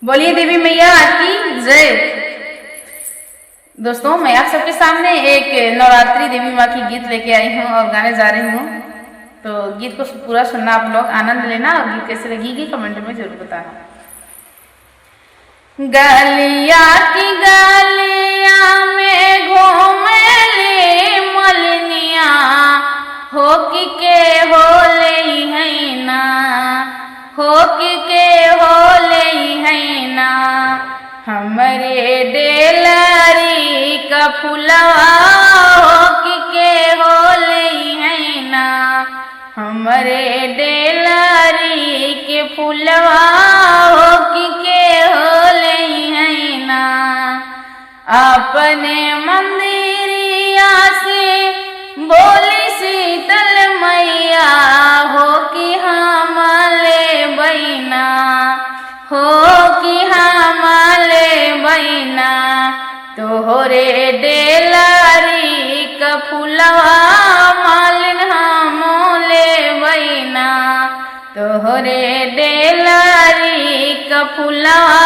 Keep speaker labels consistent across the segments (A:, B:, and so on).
A: बोलिए देवी मैया की जय। दोस्तों, मैं आप सबके सामने एक नवरात्रि देवी माँ की गीत लेके आई हूँ और गाने जा रही हूँ। तो गीत को पूरा सुनना, आप लोग आनंद लेना और गीत कैसे लगेगी कमेंट में जरूर बताना। गलिया की गलिया में घूमले मलनिया, हो के हो ले है ना, हो के हो ले है ना। हमरे डेलरी का फुलवा हो के हो ले है ना, हमरे डेलरी के फुलवा हो के हो ले है ना। अपने मंदिरिया से बोली शीतल मैया, हो कि हम ले बैना, हो कि हम ले बैना। तोहरे डेलरी का फुलवा मालिन हम ले बैना, तोहरे डेलरी का फुलवा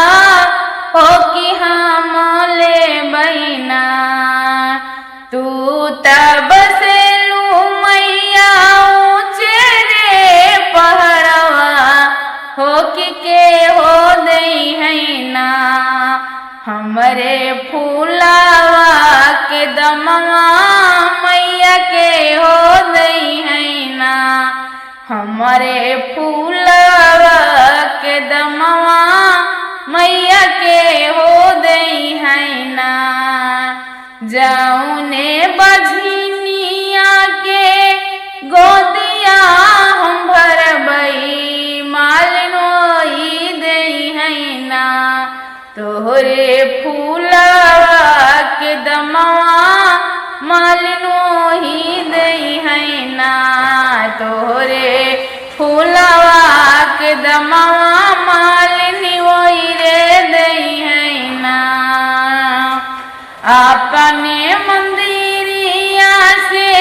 A: हो कि हम ले बैना। तू तब से लू मैया ऊँचे रे पहरवा, हो के हो दई है ना। हमरे फूलावा के दमवा मैया के हो दई है ना, हमरे फूलावा के दमवा मैया के हो दई है ना। जाऊने बझनिया के गोदिया हम भरबई, मालिन होई दई है ना। तोहरे फूलवा के दमवा मालिन होई दई है ना, तोहरे फूलवा के दमवा मालिन होई रे दई है ना। अपने मंदिरिया से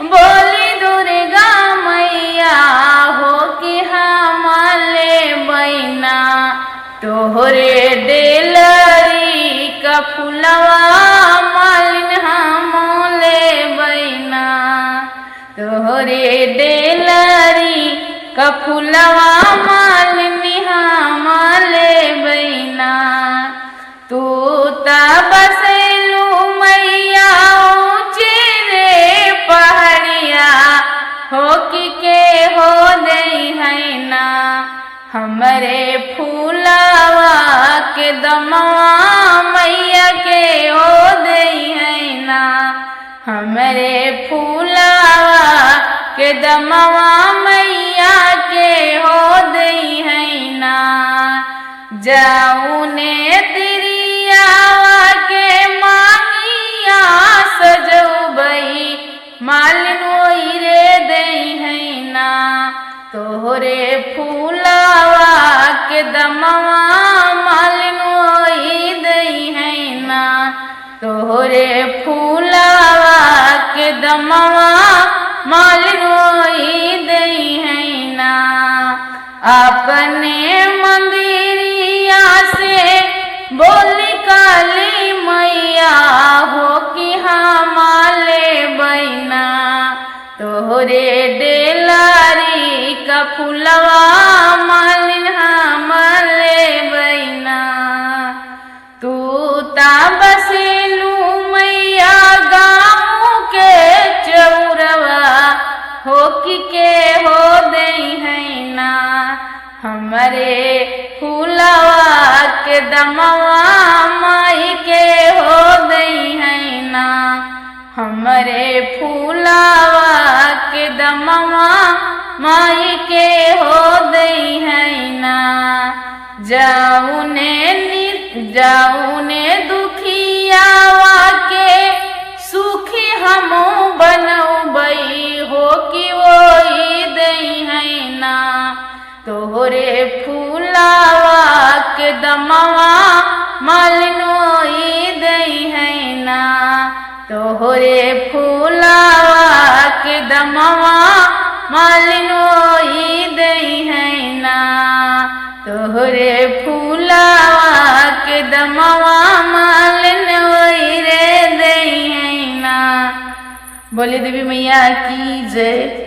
A: बोली दुर्गा मैया, हो कि हम ले बैना। तोहरे डेलरी का फुलवा मालिन हम ले बैना, तोहरे डेलरी का फुलवा मालिन हम ले बैना। तू तब से लू मैया ऊँचे रे पहाड़िया, हो के हो दई है ना। हमरे फूलवा के दमवा मैया के हो दई है ना, हमरे फूलवा के दमवा मैया के हो दई है ना। जाऊने तिरियावा के मानिया सजौबई, मालिन होई रे दई है ना। तोहरे फूलवा के दमवा मालिन होई दई है ना, तोहरे फूलवा के दमवा मालिन होई दई है ना। अपने मंदिरिया से बोली काली मैया, हो कि हम ले बैना। तोहरे डेलरी का फुलवा मालिन हम ले बैना। तू तब से लू मैया गाँव के चौरवा, हो के हो दई है ना। हमरे फूलवा के दमवा माई के हो दई है ना, हमरे फूलवा के दमवा माई के हो दई है ना। जाऊने दुखियावा के सुखी हम बनौबई, हो कि वही दई है ना। तोहरे फूलवा के दमवा मालिन होई दई है ना, तोहरे फूलवा के दमवा मालिन होई दई है ना। तोहरे फूला दमवा मालिन वही रे देना। बोले देवी मैया की जय।